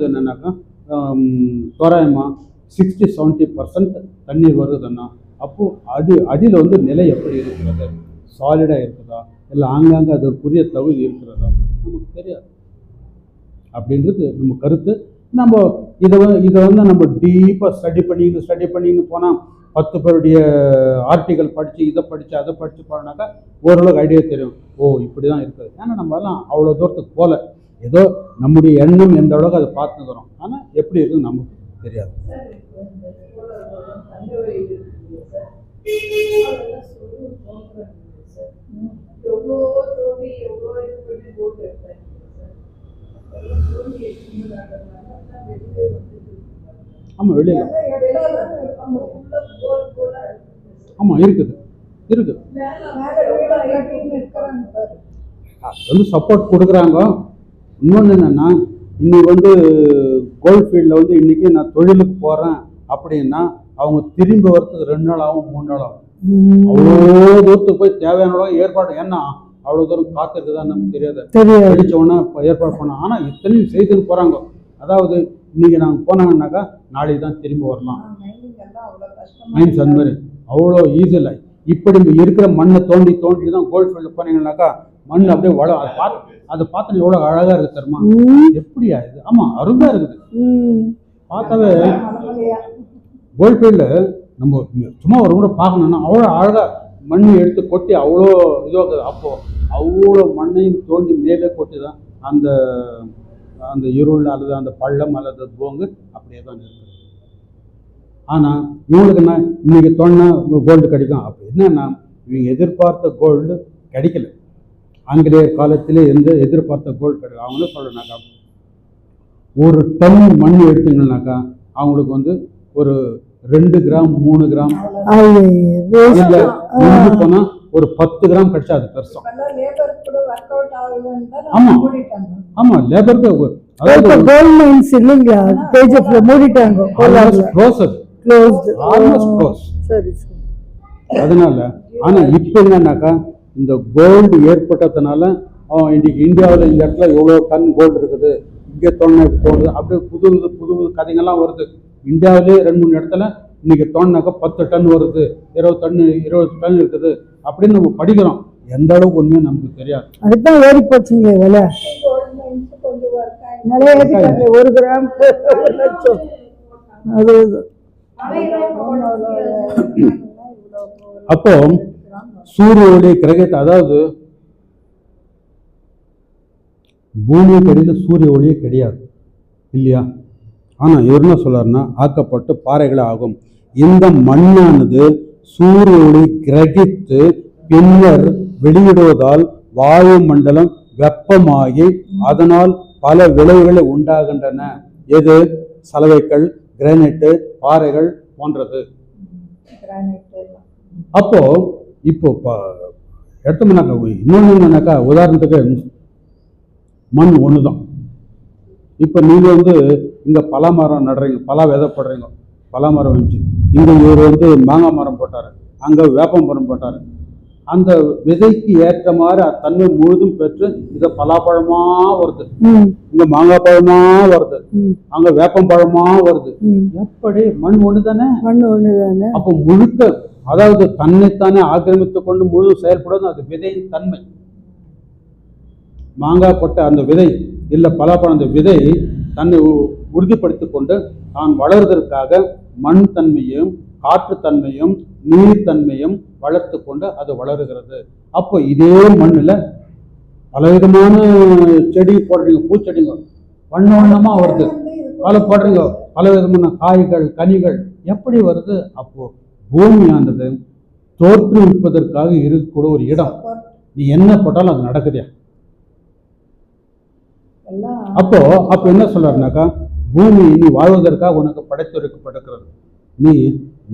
என்னன்னாக்கா தோராயமாக 60-70% தண்ணீர் வருதுன்னா அப்போது அடியில் வந்து நிலை எப்படி இருக்கிறது, சாலிடாக இருக்குதா இல்லை ஆங்காங்கே அது ஒரு புதிய தகுதி இருக்கிறதா நமக்கு தெரியாது. அப்படின்றது நம்ம கருத்து. நம்ம இதை வந்து நம்ம டீப்பாக ஸ்டடி பண்ணின்னு போனால் 10 பேருடைய ஆர்டிக்கல் படித்து அதை படித்து போனாக்கா ஓரளவுக்கு ஐடியா தெரியும். ஓ இப்படி தான் இருக்குது. ஏன்னா நம்மலாம் அவ்வளோ தூரத்துக்கு போகல. ஏதோ நம்முடைய எண்ணம் எந்த அளவுக்கு அதை பார்த்துக்கிறோம். ஆனால் எப்படி இருக்குன்னு நமக்கு தெரியாது. ஆமாம் வெளியில் ஆமாம் இருக்குது வந்து சப்போர்ட் கொடுக்குறாங்க. இன்னொன்று என்னென்னா இன்னைக்கு வந்து கோல்ட் ஃபீல்டில் வந்து இன்றைக்கி நான் தொழிலுக்கு போகிறேன் அப்படின்னா அவங்க திரும்பி வரத்துக்கு 2 நாள் ஆகும் 3 நாள் ஆகும். அவ்வளோ தூரத்துக்கு போய் தேவையான ஏற்பாடு. ஏன்னா அவ்வளோ தூரம் காத்திருக்குதான் நமக்கு தெரியாது. படித்தவொன்னே ஏற்பாடு பண்ணோம். ஆனால் இத்தனையும் செய்துன்னு போகிறாங்க. அதாவது இன்றைக்கி நாங்கள் போனாங்கன்னாக்கா நாளைக்கு தான் திரும்பி வரலாம். மைன்ஸ் அந்த மாதிரி அவ்வளோ ஈஸி இல்லை. இப்படி இருக்கிற மண்ணை தோண்டி தான் கோல்ட் ஃபீல்டு போனீங்கன்னாக்கா மண் அப்படியே அதை பார்த்தா எவ்வளோ அழகாக இருக்குது தெரியுமா? எப்படியா இது? ஆமாம் அருமையாக இருக்குது. பார்த்தாவே கோல்ட் ஃபீல்டில் நம்ம சும்மா ஒரு முறை பார்க்கணுன்னா அவ்வளோ அழகாக மண் எடுத்து கொட்டி அவ்வளோ இதுவாகுது. அப்போது அவ்வளோ மண்ணையும் தோண்டி மேலே கொட்டி தான் அந்த அந்த இருள் அல்லது அந்த பள்ளம் அல்லது போங்கு அப்படியே தான் இருக்குது. ஆனால் இவங்களுக்கு என்ன இன்னைக்கு தோணுனா கோல்டு கிடைக்கும். அப்போ என்னன்னா இவங்க எதிர்பார்த்த கோல்டு கிடைக்கல. ஆங்கிலேயர் காலத்திலே எதிர்பார்த்த கோல்டு கிடைக்கல. அவங்க என்ன சொல்றேன்னாக்கா 1 டன் மண் எடுத்தீங்கன்னாக்கா அவங்களுக்கு வந்து ஒரு 2 கிராம் 3 கிராம் இல்லை போனால் ஒரு 10 கிராம் கிடைச்சா அது பெருசம். ஆமா ஆமா லேபருக்கு அதனால. ஆனா இப்ப என்னன்னாக்கா இந்த கோல்டு ஏற்பட்டதுனால இன்னைக்கு இந்தியாவில் இந்த இடத்துல எவ்வளோ டன் கோல்டு இருக்குது, இங்கே தோணுது அப்படியே புது புது கதைங்கள்லாம் வருது. இந்தியாவிலே 2-3 இடத்துல இன்னைக்கு தோணுனாக்கா 10 டன் வருது, 20 டன் இருக்குது அப்படின்னு நம்ம படிக்கிறோம். எந்த அளவுக்கு உண்மையும் நமக்கு தெரியாது. அதுதான் ஏறி போச்சுங்க விலை. ஒரு கிராம் அப்போ சூரிய ஒளி கிரகத்தை, அதாவது பூமியை கிடையாது, சூரிய ஒளியே கிடையாது இல்லையா? ஆனா இவர் என்ன சொல்றாருன்னா ஆக்கப்பட்டு பாறைகளே ஆகும். இந்த மண்ணானது சூரிய ஒளி கிரகித்து பின்னர் வெளியிடுவதால் வாயு மண்டலம் வெப்பமாகி அதனால் பல விளைவுகளை உண்டாகின்றன. எது? சலவைக்கல், கிரானைட்டு, பாறைகள் போன்றது. அப்போ இப்போ எடுத்தோம்னாக்கா இன்னொன்று என்னன்னாக்கா உதாரணத்துக்கு மண் ஒண்ணுதான். இப்போ நீங்க வந்து இங்க பலா மரம் நடுறீங்க, பலா விதைப்படுறீங்க, பலா மரம் வந்துச்சு. இங்க இவர் வந்து மாங்காய் மரம் போட்டாரு, அங்க வேப்ப மரம் போட்டாரு. அந்த விதைக்கு ஏற்ற மாதிரி தன்மை முழுதும் பெற்று இத பலாப்பழமா வருது, இங்க மாங்காய் பழமா வருது, அங்க வேப்பம் பழமா வருது. எப்படி? மண் ஒண்ணுதானே. அப்போ முழுக்க, அதாவது தன்னைத்தானே ஆக்கிரமித்துக் கொண்டு முழு செயல்படுவது அது விதையின் தன்மை. மாங்காய் கொட்ட அந்த விதை இல்ல பலாப்பழம் அந்த விதை தன்னை உறுதிப்படுத்திக் கொண்டு தான் வளர்வதற்காக மண் தன்மையும் காற்று தன்மையும் நீர் தன்மையும் வளர்த்து கொண்டு அது வளருகிறது. அப்போ இதே மண்ணில் பலவிதமான செடி போடுறீங்க, பூச்செடிங்க வண்ணமா வருது, பல போடுறீங்க, பலவிதமான காய்கள் கனிகள் எப்படி வருது? அப்போ பூமியானது தோற்றுவிப்பதற்காக இருக்கக்கூடிய ஒரு இடம். நீ என்ன போட்டாலும் அது நடக்குதே. அப்போ என்ன சொல்றாருனாக்கா பூமி நீ வாழ்வதற்காக உனக்கு படைத்திருக்கப்படுகிறது. நீ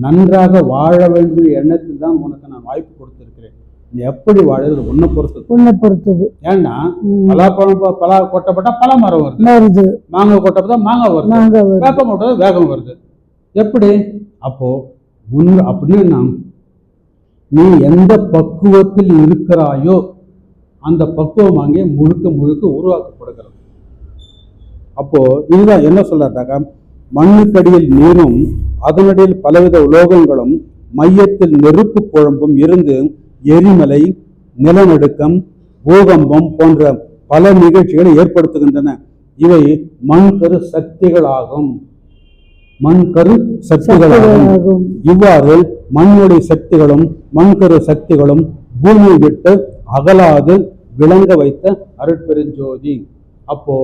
நன்றாக வாழ வேண்டிய எண்ணத்தில் தான் உனக்கு நான் வாய்ப்பு கொடுத்திருக்கிறேன். நீ எப்படி வாழறது உன்னை பொறுத்தது. ஏன்னா பலா கொட்டப்பட்டா பலா மரம் வருது, மாங்காய் கொட்டப்பட்டா மாங்காய் வருது, வேப்பம் கொட்டப்பட்டா வேகம் வருது. எப்படி? அப்போ அப்படின்னா நீ எந்த பக்குவத்தில் இருக்கிறாயோ அந்த பக்குவம் அங்கே முழுக்க முழுக்க உருவாக்கப்படுகிறது. அப்போ இதுதான் என்ன சொல்றாட்டாக்கா, மண்ணுக்கடியில் நீரும் அதனடியில் பலவித உலோகங்களும் மையத்தில் நெருப்பு குழம்பும் இருந்து எரிமலை, நிலநடுக்கம், பூகம்பம் போன்ற பல நிகழ்ச்சிகளை ஏற்படுத்துகின்றன. இவை மண்கரு சக்திகளாகும். மண்கரு சக்திகளாகும். இவ்வாறு மண்ணுடைய சக்திகளும் மண்கரு சக்திகளும் பூமியை விட்டு அகலாது விளங்க வைத்த அருட்பெருஞ்சோதி. அப்போ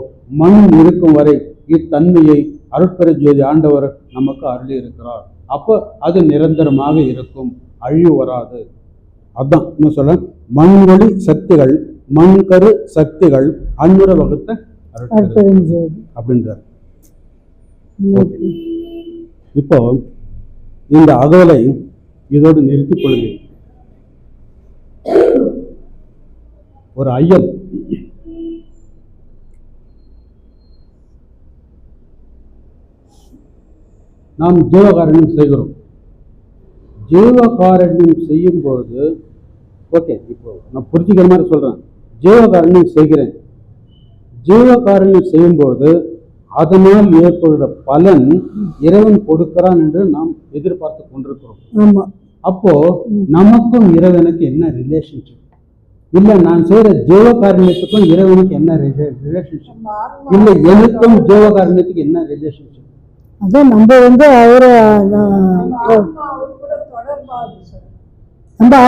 மண் இருக்கும் வரை இத்தன்மையை அருட்பெருஞ்சோதி ஆண்டவர் நமக்கு அருளி இருக்கிறார். அப்போ அது நிரந்தரமாக இருக்கும், அழிவு வராது. அதான் இன்னும் சொல்ல, மண்வெளி சக்திகள் மண்கரு சக்திகள் அன்னுர வகுத்த அருட்பெருஞ்சோதி அப்படின்றார். இப்போ இந்த அகவலை இதோடு நிறுத்திக் கொள்கிறேன். ஒரு ஐயன் நாம் ஜீவகாரண்யம் செய்கிறோம். ஜீவகாரண்யம் செய்யும் பொழுது ஓகே, இப்போ நான் புரிஞ்சுக்கிற மாதிரி சொல்றேன். ஜீவகாரண்யம் செய்கிறேன். ஜீவகாரண்யம் செய்யும்போது அதனால் ஏற்படுற பலன் இறைவன் கொடுக்கிறான் என்று நாம் எதிர்பார்த்து கொண்டிருக்கிறோம். அப்போ நமக்கும் இறைவனுக்கு என்ன ரிலேஷன்ஷிப்? இல்ல நான் செய்யற ஜீவகாரண்யத்துக்கும் இறைவனுக்கு என்ன ரிலேஷன்ஷிப்? இல்ல எனக்கும் ஜீவகாரண்யத்துக்கு என்ன ரிலேஷன்ஷிப்? அதான் நம்ம அவரை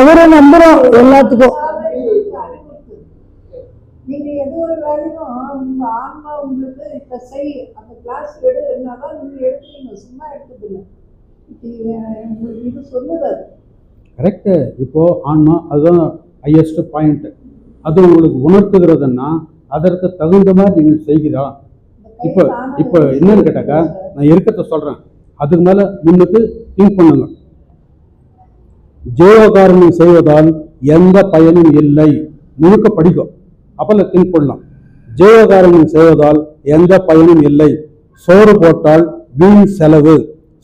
அவரை நம்புறோம் எல்லாத்துக்கும். நீங்க எது ஒரு வேலையும் உங்க ஆன்மா உங்களுக்கு இப்ப செய் அந்த கிளாஸ் எடுனாதான் நீங்க எடுத்துக்கீங்க, சும்மா எடுத்ததில்லை. இது சொல்லுது கரெக்ட். இப்போ ஆன்மா அதுதான் ஹையஸ்ட் பாயிண்ட். அது உங்களுக்கு உணர்த்துகிறதுன்னா அதற்கு தகுந்த மாதிரி நீங்கள் செய்கிறா. இப்போ இப்போ என்னன்னு கேட்டாக்கா, நான் இருக்கத்தை சொல்றேன், அதுக்கு மேல முன்னுக்கு திங்க் பண்ணுங்க. ஜீவகாரண்யம் செய்வதால் எந்த பயனும் இல்லை. முழுக்க படிக்கும், அப்பல திங்க் பண்ணலாம். ஜீவகாரண்யம் செய்வதால் எந்த பயனும் இல்லை. சோறு போட்டால் வீண் செலவு.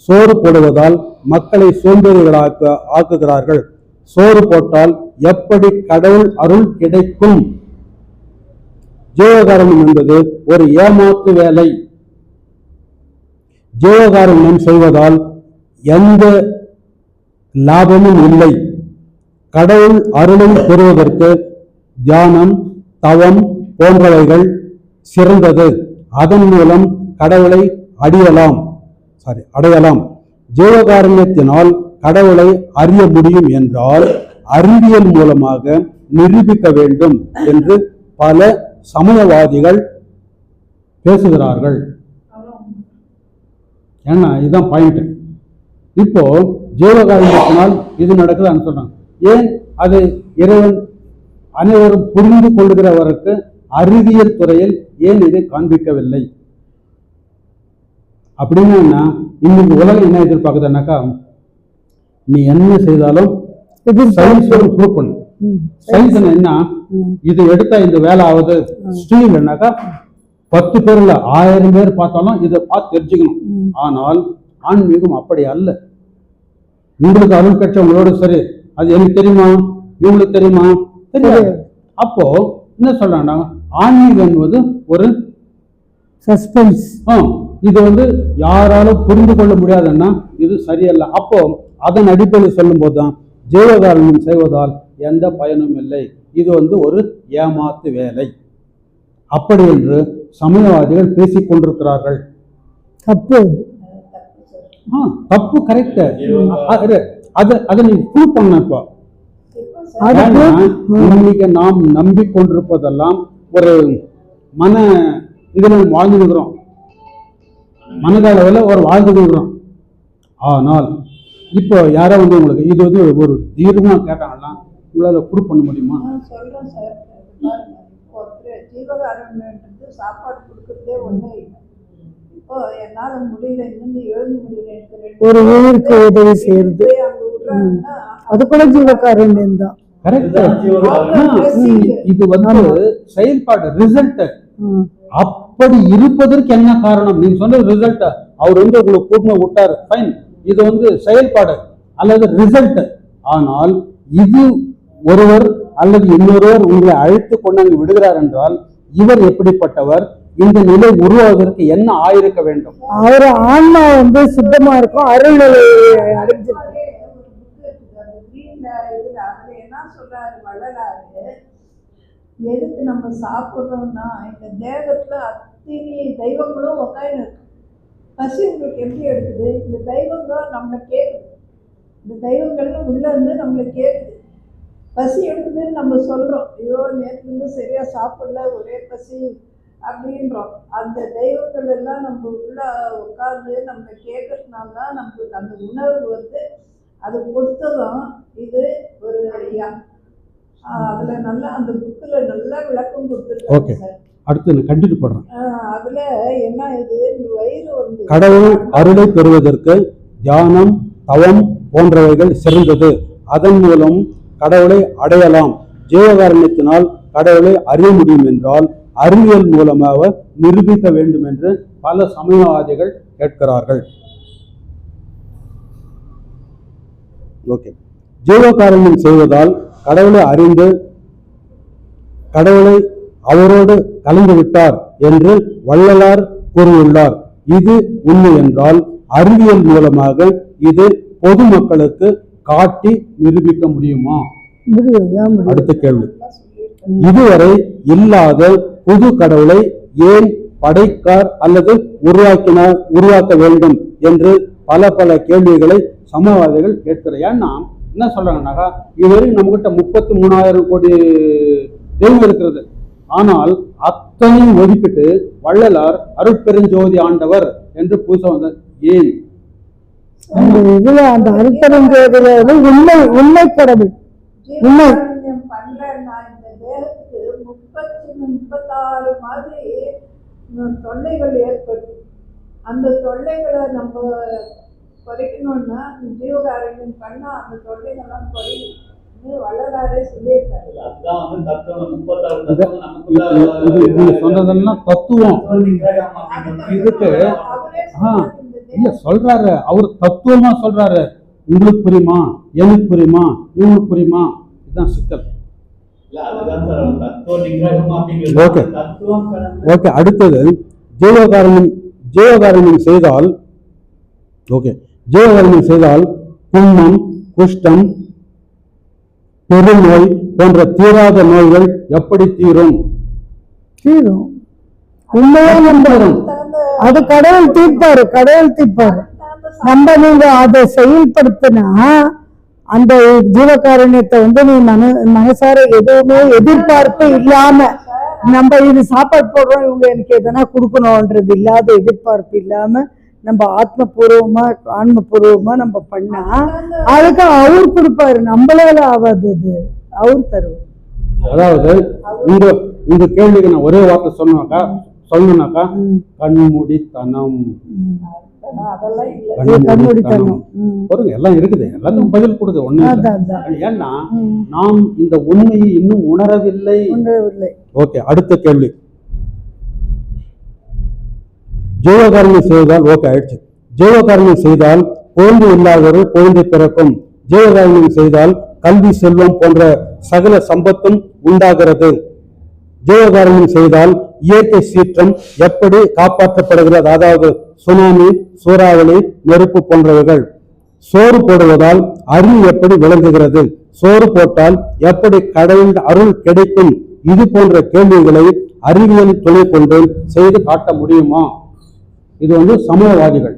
சோறு போடுவதால் மக்களை ஆக்குகிறார்கள். சோறு போட்டால் எப்படி கடவுள் அருள் கிடைக்கும்? ஜீவகாரண்யம் என்பது ஒரு ஏமாற்று வேலை. ஜீவகாரண்யம் செய்வதால் எந்த லாபமும் இல்லை. கடவுள் அருளை பெறுவதற்கு தியானம், தவம் போன்றவைகள் சிறந்தது. அதன் மூலம் கடவுளை அடையலாம். ஜீவகாரண்யத்தினால் கடவுளை அறிய முடியும் என்றால் அறிவியல் மூலமாக நிரூபிக்க வேண்டும் என்று பல சமயவாதிகள் பேசுகிறார்கள். ஏன்னா இதுதான் பாயிண்ட். இப்போ ஜீவகாரண்யத்தினால் இது நடக்குதுன்னு சொல்றாங்க. ஏன் அது இறைவன் அனைவரும் புரிந்து கொள்கிறவருக்கு அறிவியல் துறையில் ஏன் இதை காண்பிக்கவில்லை? அப்படின்னா இன்னைக்கு உலகம் என்ன எதிர்பார்க்குதுன்னாக்கா, நீ என்ன செய்தாலும் ப்ரூவ் பண்ணு. சயின்ஸ் என்ன, இது எடுத்தா இந்த வேலை ஆகுது. ஸ்டீல் என்னக்கா 10 பேர்ல 1000 பேர் பார்த்தாலும் இதை பார்த்து தெரிஞ்சுக்கணும். ஆனால் ஆன்மீகம் அப்படி அல்ல. உங்களுக்கு அருள் கட்சி உங்களோட சரி, அது எனக்கு தெரியுமா, இவங்களுக்கு தெரியுமா, தெரியாது. அப்போ என்ன சொல்றாங்க, ஆன்மீகம் என்பது ஒரு சஸ்பென்ஸ். இது யாராலும் புரிந்து கொள்ள முடியாதுன்னா இது சரியல்ல. அப்போ அதன் அடிப்படையில் சொல்லும் போதுதான் ஜீவகாரண்யம் செய்வதால் எந்த பயனும் இல்லை, இது ஒரு ஏமாத்து வேலை அப்படி என்று சமயவாதிகள் பேசிக் கொண்டிருக்கிறார்கள். தப்பு கரெக்ட். அதை நீ ப்ரூவ் பண்ண. இன்னைக்கு நாம் நம்பிக்கொண்டிருப்பதெல்லாம் ஒரு மன இதுல வாழ்ந்துருக்கிறோம், மனதளவில் ஒரு வாழ்ந்துருக்கிறோம். ஆனால் இப்போ யாரோ உங்களுக்கு இது ஒரு தீர்மா கேட்டாங்கன்னா உங்களால ப்ரூவ் பண்ண முடியுமா? சொல்றேன் சார். ஜீவகாரண்யன்றது சாப்பாடு கொடுக்கறதே ஒண்ணே இல்லை. இப்போ என்னால முடியல, இன்னும் எழுத முடியல, ஒரு உயிருக்கு உதவி செய்யறது அது கூட ஜீவகாரண்யம் தான். இது செயல்பாடு ரிசல்ட். அப்படி இருப்பதற்கு என்ன காரணம்? நீங்க சொன்ன ரிசல்ட் அவர் உங்களுக்கு கூட்டின விட்டாரு, ஃபைன். இது செயல்பாடு அல்லது ரிசல்ட். ஆனால் இது ஒருவர் அல்லது இன்னொருவர் உங்களை அழைத்து கொண்டாந்து விடுகிறார் என்றால் இவர் எப்படிப்பட்டவர், இந்த நிலை உருவாவதற்கு என்ன ஆயிருக்க வேண்டும்? அவர் ஆன்மா வந்து சுத்தமா இருக்கும், அருள் நிலை அடைஞ்சிருக்கும். என்ன சொல்றாரு வள்ளலாரு, எதுக்கு நம்ம சாப்பிடுறோம்னா இந்த தேகத்துல அத்தனை தெய்வங்களும் உட்காந்து இருக்கு. பசி உங்களுக்கு எப்படி எடுக்குது? இந்த தெய்வங்கள் நம்மளை கேட்குது, இந்த தெய்வங்கள்லாம் உள்ள இருந்து நம்மளை கேட்குது. பசி எடுக்குதுன்னு நம்ம சொல்றோம், ஐயோ நேற்று இருந்து சரியா சாப்பிடல, ஒரே பசி அப்படின்றோம். அந்த தெய்வங்கள் எல்லாம் நம்ம உள்ள உட்காந்து நம்ம கேட்கறதுனால தான் நம்மளுக்கு அந்த உணர்வு வந்து அது கொடுத்ததும். இது ஒரு அதுல நல்லா அந்த புக்குல நல்லா விளக்கம் கொடுத்துருக்காங்க சார். அடுத்து நான் கண்டினியூ பண்றேன். அதுல என்ன இது, இந்த வயிறு வந்து கடவுள் அருளை பெறுவதற்கு தியானம், தவம் போன்றவைகள் சிறந்தது. அதன் மூலம் கடவுளை அடையலாம். ஜீவகாருண்யத்தினால் கடவுளை அறிய முடியும் என்றால் அறிவியல் மூலமாக நிரூபிக்க வேண்டும் என்று பல சமயவாதிகள் கேட்கிறார்கள். ஓகே, ஜீவகாருண்யம் செய்வதால் கடவுளை அறிந்து கடவுளை அவரோடு கலந்து விட்டார் என்று வள்ளலார் கூறியுள்ளார். இது உண்மை என்றால் அறிவியல் மூலமாக இது பொதுமக்களுக்கு காட்டி நிரூபிக்க முடியுமா? அடுத்த கேள்வி, இதுவரை இல்லாத புது கடவுளை ஏன் படைக்கார் அல்லது உருவாக்க வேண்டும் என்று பல பல கேள்விகளை சமவாதிகள் கேட்கிறார். ஏன்னா என்ன சொல்றாங்கன்னாக்கா, இதுவரை நம்ம கிட்ட 33,000 கோடி தெய்வம் இருக்கிறது. ஆனால் அத்தனை ஒதுக்கிட்டு வள்ளலார் அருட்பெருஞ்சோதி ஆண்டவர் என்று பூச வந்தார். ஏன்? அந்த இதுல அந்த அருட்பெருஞ்சோதியில உண்மை உண்மை கடவுள் உண்மை பண்றேன்னா இந்த தேகத்துக்கு 36 மாதிரி தொல்லைகள் ஏற்படுது. அந்த தொல்லைகளை நம்ம குறைக்கணும்னா ஜீவகாருண்யம் பண்ணா அந்த தொல்லைகள்லாம் குறையும். வள்ளலாரே சொல்லியிருக்காரு. சொன்னதெல்லாம் தத்துவம். இதுக்கு இல்ல சொல்றாரு, அவர் தத்துவமா சொல்றாரு. உங்களுக்கு புரியுமா, எனக்கு புரியுமா, இவங்களுக்கு புரியுமா? இதுதான் சிக்கல். ஓகே ஓகே, அடுத்தது ஜீவகாருண்யம் செய்தால் ஜீவகாருண்யம் செய்தால் புண்ணம், குஷ்டம், பெருநோய் போன்ற தீராத நோய்கள் எப்படி தீரும்? உண்மையா நம்புறோம். அது கடவுள் தீர்ப்பாரு. நம்ம நீங்க அதை செயல்படுத்தினா அந்த ஜீவகாருண்யத்தை வந்து நீ மனசார எதுவுமே எதிர்பார்ப்பு இல்லாம, நம்ம இது சாப்பாடு போடுறோம் இவங்க எனக்கு எதனா கொடுக்கணும்ன்றது இல்லாத எதிர்பார்ப்பு இல்லாம நம்ம ஆன்மபூர்வமா நம்ம பண்ணா அதுக்கு அவர் கொடுப்பாரு. நம்மளால ஆகாது, அது அவர் தருவார். அதாவது உங்க கேள்விக்கு நான் ஒரே வார்த்தை சொல்லணும்னாக்கா கண்மூடித்தனம். பாருங்க, எல்லாம் இருக்குது, எல்லாத்துக்கும் பதில் கொடுது ஒண்ணு. ஏன்னா நாம் இந்த உண்மையை இன்னும் உணரவில்லை. ஓகே, அடுத்த கேள்வி, ஜீவகாருண்யம் செய்தால் ஓகே ஆயிடுச்சு. ஜீவகாருண்யம் செய்தால் குழந்தை இல்லாதவர்கள் குழந்தை பிறக்கும். ஜீவகாருண்யம் செய்தால் கல்வி, செல்வம் போன்ற சகல சம்பத்தும் உண்டாகிறது. ஜீவகாருண்யம் செய்தால் இயற்கை சீற்றம் எப்படி காப்பாற்றப்படுகிறது? அதாவது சுனாமி, சூறாவளி, நெருப்பு போன்றவைகள். சோறு போடுவதால் அறிவு எப்படி விளங்குகிறது? சோறு போட்டால் எப்படி கடவுள் அருள் கிடைக்கும்? இது போன்ற கேள்விகளை அறிவியல் துணை கொண்டு செய்து காட்ட முடியுமா? இது வந்து சமயவாதிகள்.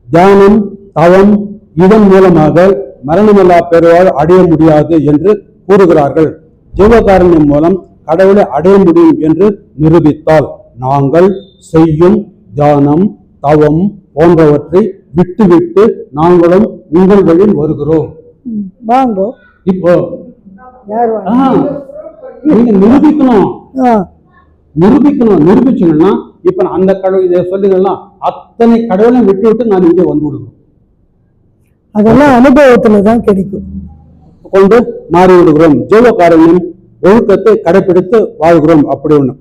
தியானம், தவம் இதன் மூலமாக மரணமில்லா பெருவாழ் அடைய முடியாது என்று கூறுகிறார்கள். ஜீவகாருண்யம் மூலம் கடவுளை அடைய முடியும் என்று நிரூபித்தால் நாங்கள் செய்யும் தியானம், தவம் போன்றவற்றை விட்டு நாங்களும் உங்கள் வழியில் வருகிறோம். இப்போ நீங்க நிரூபிக்கணும்னா இப்ப அந்த கடவுள் இதை சொல்லுங்கன்னா அத்தனை கடவுளையும் விட்டு நான் இங்கே வந்து விடுவோம். அதெல்லாம் அனுபவத்துலதான் கிடைக்கும். கொண்டு மாறி விடுகிறோம். ஜீவகாருண்யம் ஒழுக்கத்தை கடைபிடித்து வாழ்கிறோம். அப்படி ஒண்ணு.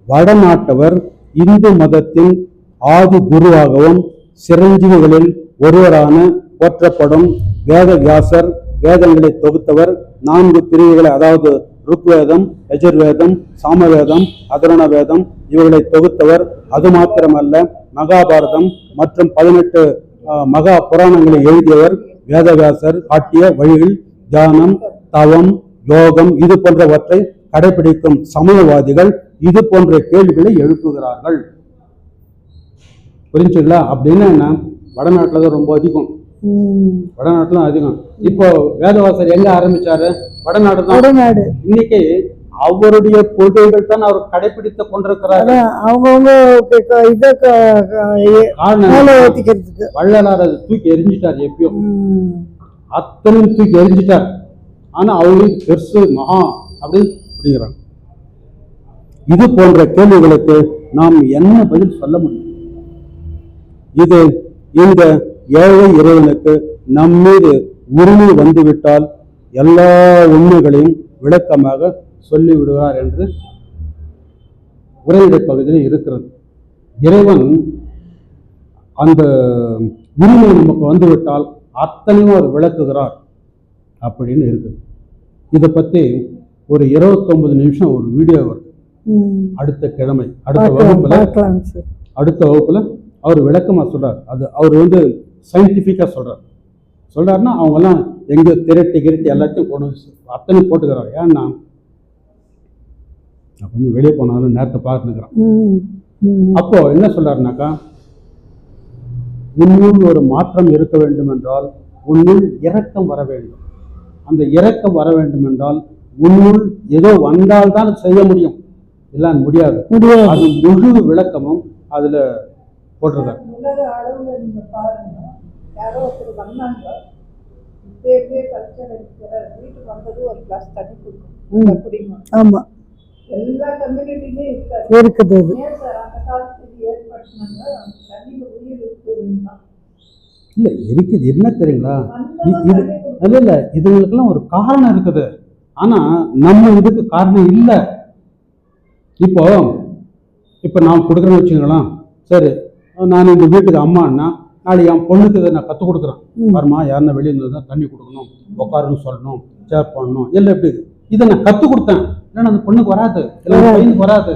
வடநாட்டவர் இந்து மதத்தின் ஆதி குருவாகவும் சிரஞ்சீவிகளில் ஒருவரான போற்றப்படும் வேத வியாசர் வேதங்களை தொகுத்தவர். 4 பிரிவுகளை, அதாவது ருக்வேதம், யஜுர்வேதம், சாமவேதம், அதர்வண வேதம் இவர்களை தொகுத்தவர். அது மாத்திரமல்ல, மகாபாரதம் மற்றும் 18 மகா புராணங்களை எழுதியவர். வேதவியாசர் காட்டிய வழிகள் தியானம், தவம், யோகம் இது போன்றவற்றை கடைபிடிக்கும் சமயவாதிகள் இது போன்ற கேள்விகளை எழுப்புகிறார்கள். புரிஞ்சுங்களா? அப்படின்னு என்ன, வடநாட்டில் தான் ரொம்ப அதிகம். வடநாட்டுல அதிகம். இப்போ வேதவாசர் எங்க ஆரம்பிச்சாரு? வடநாடு தான். இன்னைக்கு அவருடைய கொள்கைகள் தான் அவர் கடைபிடித்து கொண்டிருக்கிறாரு. அவங்கவுங்க வள்ளலார் அதை தூக்கி எரிஞ்சிட்டார். எப்பயோ அத்தனையும் தூக்கி எரிஞ்சிட்டார். ஆனா அவங்களுக்கு பெருசு மகா அப்படின்னு அப்படிங்கிறாங்க. இது போன்ற கேள்விகளுக்கு நாம் என்ன பதில் சொல்ல முடியும்? இது இந்த ஏழை இறைவனுக்கு நம்மீது உரிமை வந்துவிட்டால் எல்லா உண்மைகளையும் விளக்கமாக சொல்லிவிடுவார் என்று உரையிடை பகுதியில் இருக்கிறது. இறைவன் அந்த உரிமை நமக்கு வந்துவிட்டால் அத்தனையும் அவர் விளக்குகிறார் அப்படின்னு இருக்குது. இதை பற்றி ஒரு 29 நிமிஷம் ஒரு வீடியோ வருது. அடுத்த கிழமை அடுத்த வகுப்புல அவர் விளக்கமா சொல்றார். அது அவர் சயின்டிஃபிக்கா சொல்றாருன்னா அவங்கெல்லாம் எங்க திரட்டி எல்லாத்தையும் கொண்டு அத்தனை போட்டுக்கிறார். ஏன்னா கொஞ்சம் வெளியே போனாலும் நேரத்தை பார்த்துக்கிறான். அப்போ என்ன சொல்றாருனாக்கா, உன்னுள் ஒரு மாற்றம் இருக்க வேண்டும் என்றால் உன்னுள் இரக்கம் வர வேண்டும். அந்த இரக்கம் வர வேண்டும் என்றால் உன்னுள் ஏதோ வந்தால்தான் செய்ய முடியும், இல்லை முடியாது. அது முழு விளக்கமும் அதுல போட்டிருக்காரு. உலக அளவுல நீங்க பாருங்க, யாரோ ஒருத்தர் வந்தாங்க, கல்ச்சர் வீட்டுக்கு வந்தது ஒரு கிளாஸ் தண்ணி கொடுக்கும் அப்படிமா. ஆமா, எல்லா கம்யூனிட்டியுமே இருக்குது. ஏன் சார் அந்த காலத்துக்கு ஏற்படுத்தினாங்க? தண்ணியில உயிர் இருக்குதுன்னா இல்ல இருக்குது. என்ன தெரியுங்களா, இல்ல இதுங்களுக்கெல்லாம் ஒரு காரணம் இருக்குது. ஆனா நம்ம இதுக்கு காரணம் இல்லை. இப்போ நான் கொடுக்குறேன்னு வச்சுக்கலாம். சரி, நான் இந்த வீட்டுக்கு அம்மான்னா நாளைக்கு என் பொண்ணுக்கு இதை நான் கற்றுக் கொடுக்குறேன். வரமா யாருன்னா வெளியே இருந்ததுன்னா தண்ணி கொடுக்கணும், உட்காருன்னு சொல்லணும், சேர் பண்ணணும், இல்லை எப்படி இதை நான் கற்றுக் கொடுத்தேன். இல்லைன்னா அந்த பொண்ணுக்கு வராது, இல்லை பையனுக்கு வராது.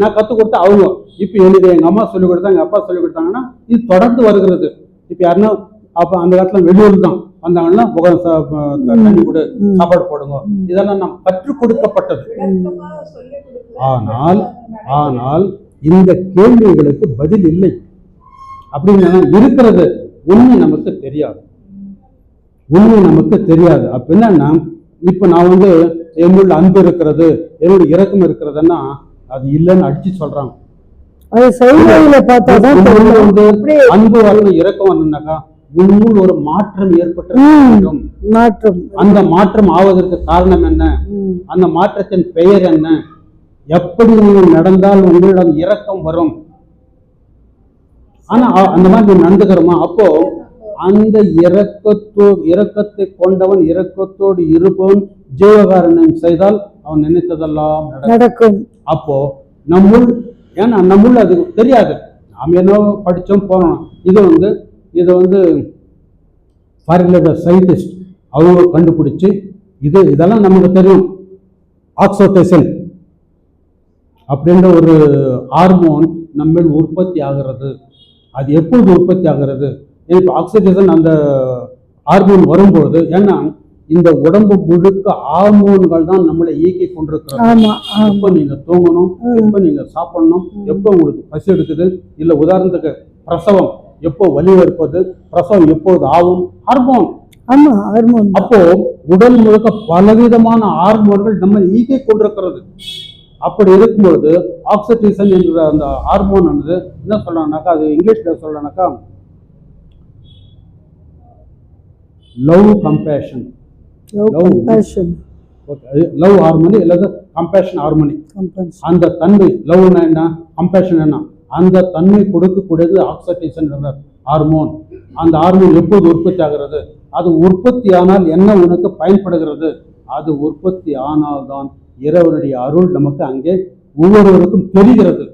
நான் கற்றுக் கொடுத்தேன். அவங்க இப்போ எனக்கு எங்கள் அம்மா சொல்லிக் கொடுத்தாங்க, எங்கள் அப்பா சொல்லிக் கொடுத்தாங்கன்னா இது தொடர்ந்து வருகிறது. இப்போ யாருன்னா அப்போ அந்த காலத்தில் வெளியூர் தான் வந்தாங்கன்னா தண்ணி கொடு, சாப்பாடு போடுங்க, இதெல்லாம் நாம் கற்றுக் கொடுக்கப்பட்டது. ஆனால் இந்த கேள்விகளுக்கு பதில் இல்லை அப்படின்னு இருக்கிறது. உண்மை நமக்கு தெரியாது. அப்ப என்னன்னா, இப்ப நான் என்னுள்ள அன்பு இருக்கிறது, என்னோட இரக்கம் இருக்கிறதுன்னா அது இல்லைன்னு அடிச்சு சொல்றாங்க. அன்பு வரணும், இரக்கம் வரணும்னாக்கா உன்னுள் ஒரு மாற்றம் ஏற்பட்ட மாற்றம். அந்த மாற்றம் ஆவதற்கு காரணம் என்ன? அந்த மாற்றத்தின் பெயர் என்ன? எப்படி நீங்கள் நடந்தால் உங்களிடம் இரக்கம் வரும்? ஆனா அந்த மாதிரி நடந்துக்கிறோமா? அப்போ அந்த இரக்கத்தை கொண்டவன், இரக்கத்தோடு இருப்பவன் ஜீவகாரணம் செய்தால் அவன் நினைத்ததெல்லாம் நடக்கும். அப்போ நம்முள்ள அது தெரியாது. நாம் என்ன படிச்சோம் போனோம். இது சயின்டிஸ்ட் அவங்க கண்டுபிடிச்சு இதெல்லாம் நமக்கு தெரியும். ஆக்சிடோசின் அப்படின்ற ஒரு ஹார்மோன் நம்ம உற்பத்தி ஆகிறது. அது எப்போது உற்பத்தி ஆகிறது? இப்போ ஆக்சிடோசின் அந்த ஹார்மோன் வரும்போது, ஏன்னா இந்த உடம்பு முழுக்க ஹார்மோன்கள் தான் நம்மளை இயக்கி கொண்டிருக்கிறது. எப்போ நீங்க தூங்கணும், எப்போ நீங்க சாப்பிடணும், எப்போ உங்களுக்கு பசி எடுக்குது, இல்லை உதாரணத்துக்கு பிரசவம் எப்போ வலி இருப்பது, பிரசவம் எப்போது ஆகும், ஹார்மோன். அப்போ உடல் முழுக்க பலவிதமான ஹார்மோன்கள் நம்ம இயக்கி கொண்டிருக்கிறது. அப்படி இருக்கும்போது ஆக்சிடோசின் என்ற அந்த ஹார்மோன் என்ன சொல்றாங்கனாக்கா, அது இங்கிலீஷ்ல சொல்றாங்கனாக்கா லவ் கம்பேஷன் ஹார்மோனி அல்லது கம்பேஷன் ஹார்மோனி. அந்த தன்மை லவ் என்ன, கம்பேஷன் என்ன, அந்த தன்மை கொடுக்கக்கூடியது ஆக்சிடோசின் என்ற ஹார்மோன். அந்த ஹார்மோன் எப்போது உற்பத்தி ஆகிறது? அது உற்பத்தி ஆனால் என்ன உனக்கு பயன்படுகிறது? அது உற்பத்தி ஆனால்தான் இறைவனுடைய அருள் நமக்கு அங்கே ஒவ்வொருவருக்கும் தெரிகிறது.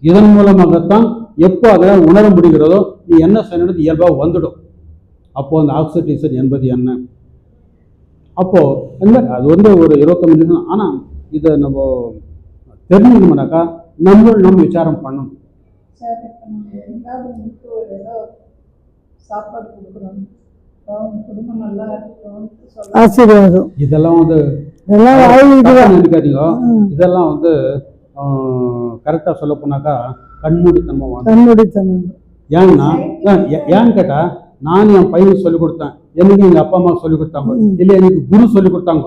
இதன் மூலமாகத்தான் எப்போ அதை உணர முடிகிறதோ நீ என்ன செய்யறது இயல்பாக வந்துடும். அப்போ அந்த ஆக்சிடோசின் என்பது என்ன? அப்போ அந்த மாதிரி அது வந்து ஒரு 25 நிமிஷம். ஆனால் இதை நம்ம தெரிஞ்சுக்கணும்னாக்கா நம்ம விசாரம் பண்ணணும். சார் இப்போ நம்ம எங்காவது நின்று ஒரு ஏதோ சாப்பாடு கொடுக்குறோம், அவங்க குடும்பம் நல்லா இருக்கணும்னு சொல்ல ஆசீர்வாதம் இதெல்லாம் வந்து இதெல்லாம் வாய் இதுவா? நினைக்காதீங்க. இதெல்லாம் வந்து கரெக்டாக சொல்ல போனாக்கா கண்மூடித்தனமாக வாங்க. கண்மூடித்தனம். ஏன்னா ஏன்னு கேட்டா நான் என் பையனுக்கு சொல்லிக் கொடுத்தேன், எனக்கு எங்க அப்பா அம்மா சொல்லிக் கொடுத்தாங்க, இல்லை எனக்கு குரு சொல்லிக் கொடுத்தாங்க.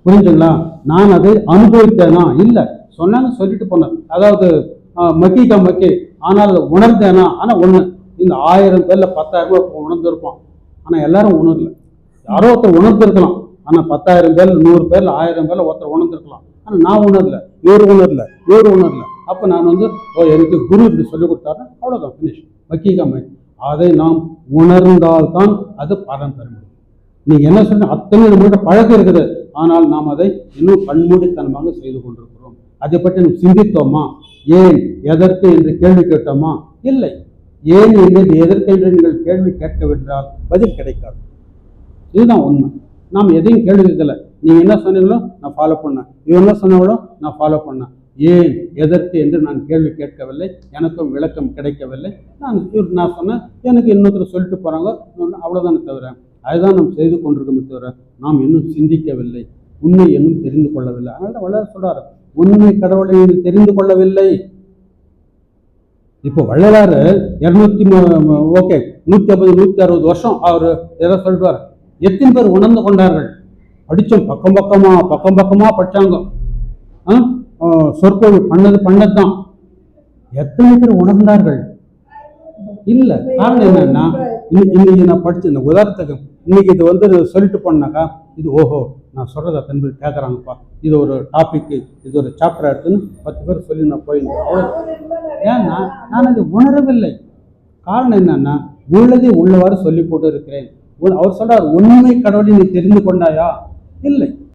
புரிஞ்சுங்களா? நான் அதை அனுபவித்தேனா இல்லை, சொன்னாங்க சொல்லிட்டு போனேன். அதாவது மக்கிக்கா மக்கி, ஆனால் அதை உணர்ந்தேனா? ஆனால் ஒன்று, இந்த 1000 பேர்ல 10,000 பேர் உணர்ந்திருப்பான், ஆனால் எல்லாரும் உணரல. யாரோ ஒருத்தர் உணர்ந்திருக்கலாம், ஆனால் 10,000 பேர்ல 100 பேர்ல 1000 பேர்ல ஒருத்தர் உணர்ந்திருக்கலாம், ஆனால் நான் உணரல, இவர் உணரல. அப்போ நான் வந்து எனக்கு குரு இப்படி சொல்லிக் கொடுத்தாருன்னா அவ்வளோதான், ஃபினிஷ். மக்கிக்கா மக்கி. அதை நாம் உணர்ந்தால்தான் அது பலன் பெற முடியும். நீங்க என்ன சொல்ற அத்தனை நம்மகிட்ட பழக்கம் இருக்குது, ஆனால் நாம் அதை இன்னும் கண்மூடித்தனமாக செய்து கொண்டிருக்கிறோம். அதை பற்றி நாம் சிந்தித்தோமா? ஏன் எதற்கு என்று கேள்வி கேட்டோமா? இல்லை. ஏன் என்பது எதற்கு என்று நீங்கள் கேள்வி கேட்கவிட்டால் பதில் கிடைக்காது. இதுதான் உண்மை. நாம் எதையும் கேள்வி கேட்கல. நீங்க என்ன சொன்னீங்களோ நான் ஃபாலோ பண்ணேன், இவங்க என்ன சொன்னாங்களோ நான் ஃபாலோ பண்ணேன். ஏன் எதற்கு என்று நான் கேள்வி கேட்கவில்லை, எனக்கும் விளக்கம் கிடைக்கவில்லை. நான் சொன்னேன், எனக்கு இன்னொருத்தர் சொல்லிட்டு போறாங்க, அவ்வளவுதானே தவிர அதுதான் நாம் செய்து கொண்டிருக்கோமே தவிர நாம் இன்னும் சிந்திக்கவில்லை, உண்மை இன்னும் தெரிந்து கொள்ளவில்லை. அதனால வள்ளலார் சொல்றாரு, உண்மை கடவுளை தெரிந்து கொள்ளவில்லை. இப்போ வள்ளலாறு 150 160 வருஷம் அவர் எதை சொல்றாரு, எத்தனை பேர் உணர்ந்து கொண்டார்கள்? படிச்சோம், பக்கம் பக்கமா படிச்சாங்க, சொற்பொழிவு பண்ணதான். எத்தனை பேர் உணர்ந்தார்கள்? இல்ல. காரணம் என்னன்னா, இன்னைக்கு நான் படிச்ச இந்த உதாரணத்துக்கு இன்னைக்கு இது வந்து சொல்லிட்டு போனாக்கா, இது ஓஹோ நான் சொல்றதை அத்தனை பேர் கேட்கறாங்கப்பா, இது ஒரு டாபிக், இது ஒரு சாப்டர் எடுத்துன்னு 10 பேர் சொல்லி நான் போயிருந்தேன். அவ்வளோ. ஏன்னா நான் அதை உணரவில்லை. காரணம் என்னன்னா, உள்ளதை உள்ளவாறு சொல்லி போட்டு இருக்கிறேன். அவர் சொல்றார், உண்மை கடவுளை நீ தெரிந்து கொண்டாயா? இல்லை.